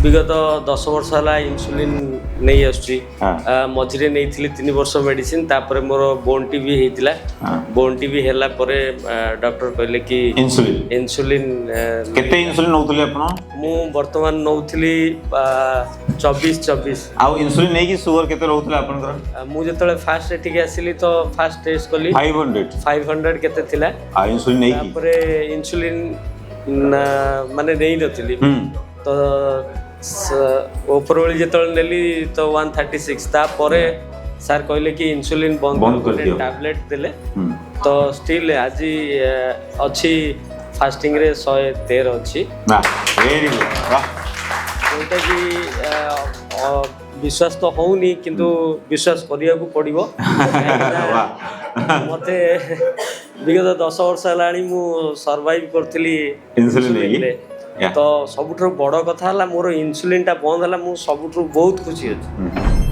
विगत 10 वर्ष है इन्सुलिन नहीं आसुची मझे नहीं 3 वर्ष मेडिसिन तापर मोर बोन टी भी होता बोन टी भी है डॉक्टर कहले कि इन्सुलिन केते इन्सुलिन नौतले आपण मु वर्तमान नौथली 24 आ इन्सुलिन नहीं कि शुगर केते रहउतले आपनकर मु जतले फास्ट एटिक आसिली तो फास्ट टेस्ट कली 500 केते थिला आ इन्सुलिन नहीं कि तापर इन्सुलिन माने नहीं नथिली तो उपरवली जितने नेली तो 136 तापर सर कहले कि इन्सुलिन बंद कर टैबलेट देले तो स्टिल आज अच्छी फास्टिंग रे 113 अच्छी वेरी गुड वाह जोटा कि विश्वास तो होनी किंतु विश्वास करिया को पड़िबो मते विगत 10 वर्ष हलाणी मु सर्वाइव करथली इन्सुलिन तो सबुठ बड़ कथा मोर इन्सुलिन टा बंद है बहुत खुशी अच्छी।